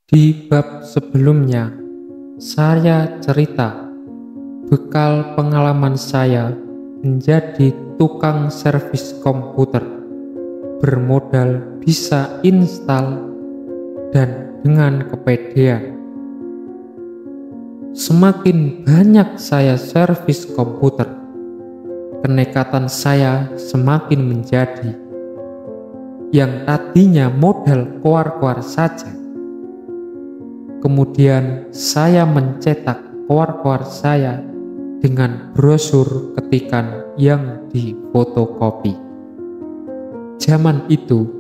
Di bab sebelumnya, saya cerita bekal pengalaman saya menjadi tukang servis komputer bermodal bisa install dan dengan kepedean. Semakin banyak saya servis komputer, kenekatan saya semakin menjadi. Yang tadinya modal koar-koar saja, kemudian saya mencetak koar-koar saya dengan brosur ketikan yang difotokopi. Zaman itu,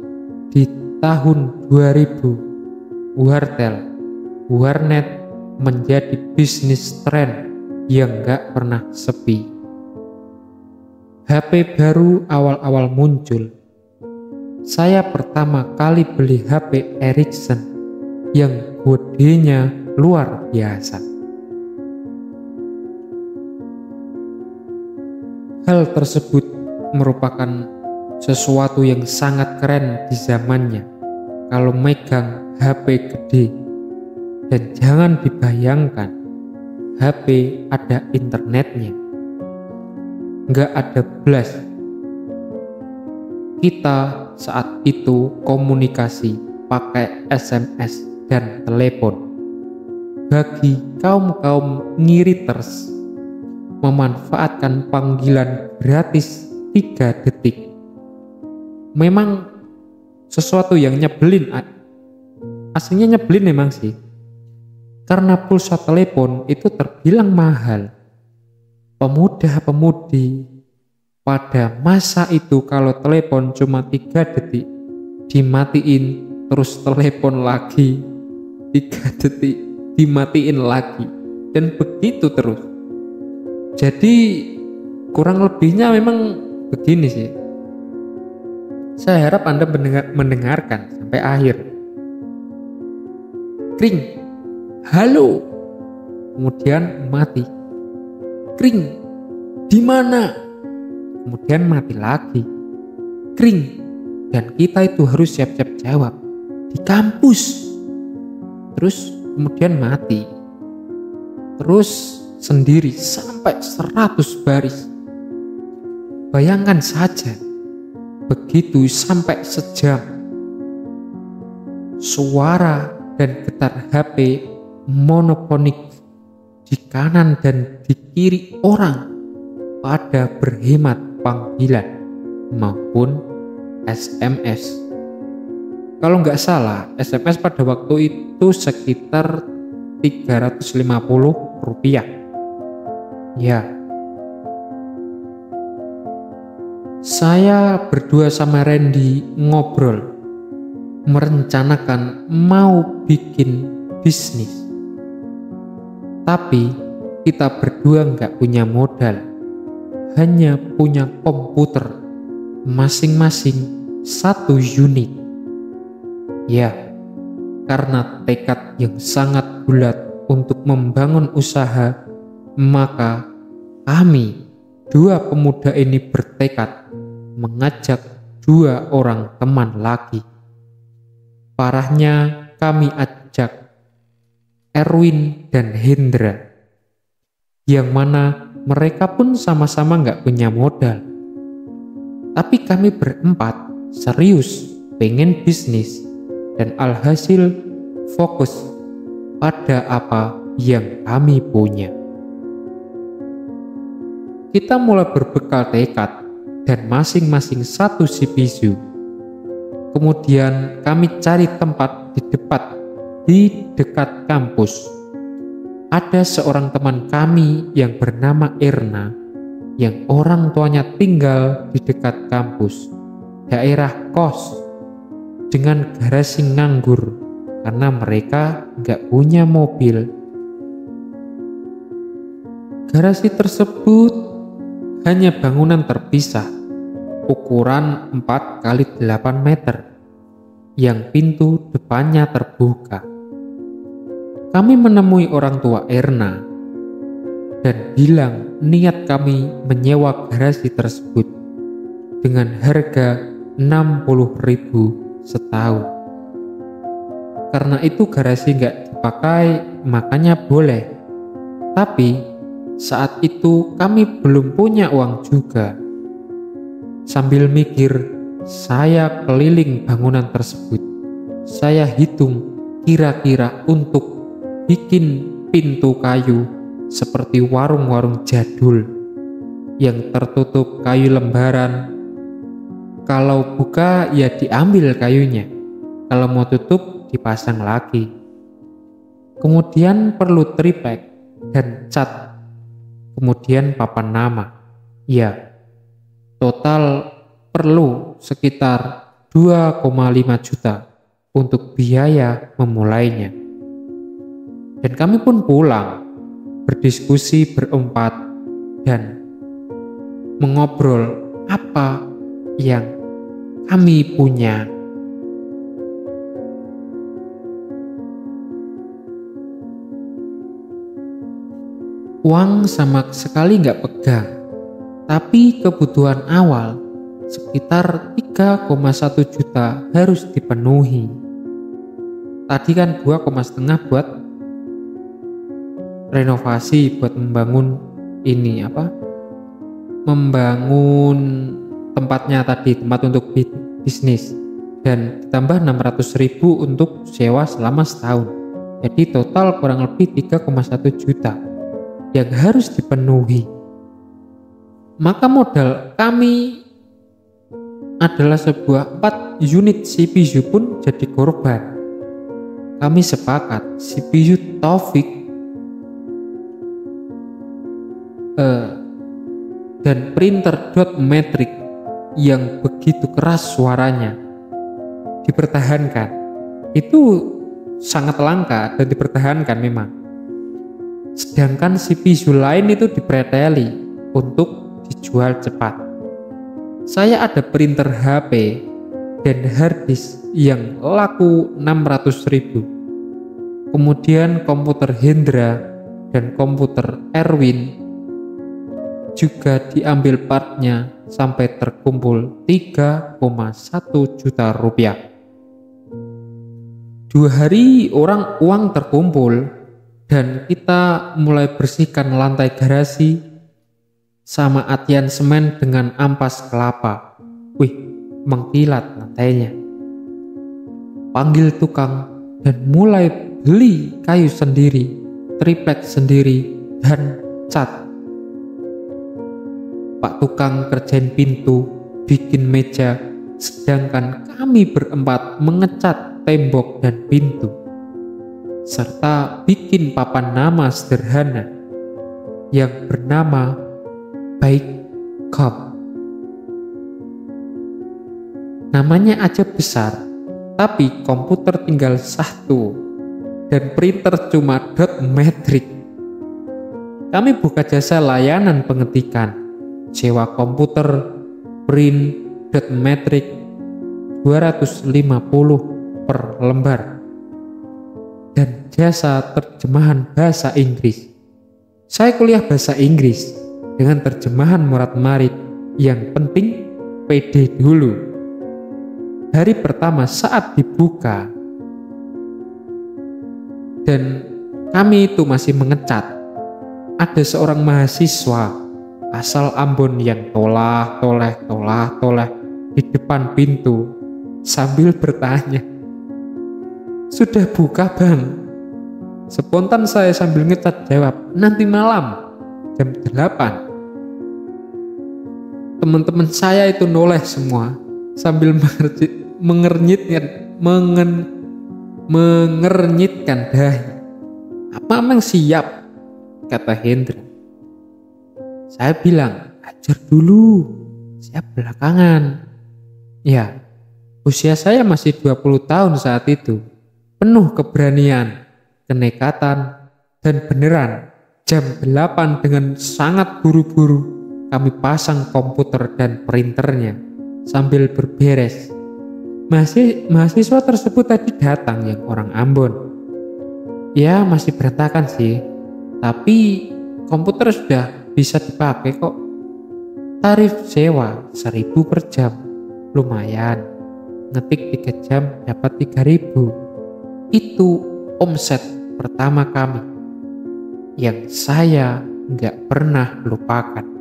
di tahun 2000, warnet menjadi bisnis tren yang gak pernah sepi. HP baru awal-awal muncul. Saya pertama kali beli HP Ericsson yang kodenya luar biasa. Hal tersebut merupakan sesuatu yang sangat keren di zamannya kalau megang HP gede. Dan jangan dibayangkan HP ada internetnya, nggak ada blast. Kita saat itu komunikasi pakai SMS dan telepon. Bagi kaum ngiriters, memanfaatkan panggilan gratis 3 detik memang sesuatu yang nyebelin. Aslinya nyebelin memang sih, karena pulsa telepon itu terbilang mahal. Pemuda-pemudi pada masa itu kalau telepon cuma 3 detik dimatiin, terus telepon lagi 3 detik dimatiin lagi, dan begitu terus. Jadi kurang lebihnya memang begini sih. Saya harap Anda mendengarkan sampai akhir. Kring, halo, kemudian mati. Kring, di mana? Kemudian mati lagi. Kring, dan kita itu harus siap-siap jawab, di kampus. Terus kemudian mati. Terus sendiri sampai 100 baris. Bayangkan saja, begitu sampai sejam. Suara dan getar HP monoponik di kanan dan di kiri orang pada berhemat panggilan maupun SMS. Kalau nggak salah, SMS pada waktu itu sekitar 350 rupiah. Ya, saya berdua sama Randy ngobrol, merencanakan mau bikin bisnis. Tapi kita berdua nggak punya modal, hanya punya komputer masing-masing 1 unit. Ya, karena tekad yang sangat bulat untuk membangun usaha, maka kami, 2 pemuda ini bertekad mengajak 2 orang teman lagi. Parahnya kami ajak Erwin dan Hendra, yang mana mereka pun sama-sama gak punya modal. Tapi kami berempat serius pengen bisnis, dan alhasil fokus pada apa yang kami punya. Kita mulai berbekal tekad dan masing-masing 1 CPU. Kemudian kami cari tempat di dekat kampus. Ada seorang teman kami yang bernama Erna, yang orang tuanya tinggal di dekat kampus, daerah kos, dengan garasi nganggur karena mereka nggak punya mobil. Garasi tersebut hanya bangunan terpisah, ukuran 4x8 meter, yang pintu depannya terbuka. Kami menemui orang tua Erna dan bilang niat kami menyewa garasi tersebut dengan harga 60.000 setahun. karena itu garasi nggak dipakai, makanya boleh. Tapi saat itu kami belum punya uang juga. Sambil mikir, saya keliling bangunan tersebut. Saya hitung kira-kira untuk bikin pintu kayu seperti warung-warung jadul yang tertutup kayu lembaran. Kalau buka ya diambil kayunya, kalau mau tutup dipasang lagi. Kemudian perlu triplek dan cat, kemudian papan nama. Ya, total perlu sekitar 2,5 juta untuk biaya memulainya. Dan kami pun pulang, berdiskusi berempat dan mengobrol apa yang kami punya. Uang sama sekali nggak pegang, tapi kebutuhan awal sekitar 3,1 juta harus dipenuhi. Tadi kan 2,5 buat renovasi, buat membangun membangun tempatnya tadi, tempat untuk bisnis, dan ditambah 600.000 untuk sewa selama setahun. Jadi total kurang lebih 3,1 juta yang harus dipenuhi. Maka modal kami adalah sebuah 4 unit CPU pun jadi korban. Kami sepakat CPU Taufik dan printer dot matrix yang begitu keras suaranya dipertahankan. Itu sangat langka dan dipertahankan memang. Sedangkan CPU lain itu dipreteli untuk dijual cepat. Saya ada printer HP dan harddisk yang laku 600.000. Kemudian komputer Hendra dan komputer Erwin juga diambil partnya sampai terkumpul 3,1 juta rupiah. 2 hari uang terkumpul dan kita mulai bersihkan lantai garasi sama atian semen dengan ampas kelapa. Wih, mengkilat lantainya. Panggil tukang dan mulai beli kayu sendiri, triplek sendiri, dan cat. Pak tukang kerjain pintu, bikin meja, sedangkan kami berempat mengecat tembok dan pintu, serta bikin papan nama sederhana yang bernama Baik Cop. Namanya aja besar, tapi komputer tinggal 1 dan printer cuma dot matrix. Kami buka jasa layanan pengetikan, sewa komputer, print, dot matrix 250 per lembar, dan jasa terjemahan bahasa Inggris. Saya kuliah bahasa Inggris dengan terjemahan murad-marid, yang penting PD dulu. Hari pertama saat dibuka dan kami itu masih mengecat, ada seorang mahasiswa asal Ambon yang toleh di depan pintu sambil bertanya, "Sudah buka, Bang?" Spontan saya sambil ngecat jawab, "Nanti malam jam 8. Teman-teman saya itu noleh semua sambil mengernyitkan dahi. "Apa emang siap?" kata Hendra. Saya bilang, "Ajar dulu, siap belakangan." Ya, usia saya masih 20 tahun saat itu. Penuh keberanian, kenekatan, dan beneran jam 8 dengan sangat buru-buru kami pasang komputer dan printernya sambil berberes. Mahasiswa tersebut tadi datang yang orang Ambon. Ya masih berantakan sih, tapi komputer sudah bisa dipakai kok. Tarif sewa 1.000 per jam, lumayan. Ngetik 3 jam dapat 3.000. Itu omset pertama kami yang saya nggak pernah lupakan.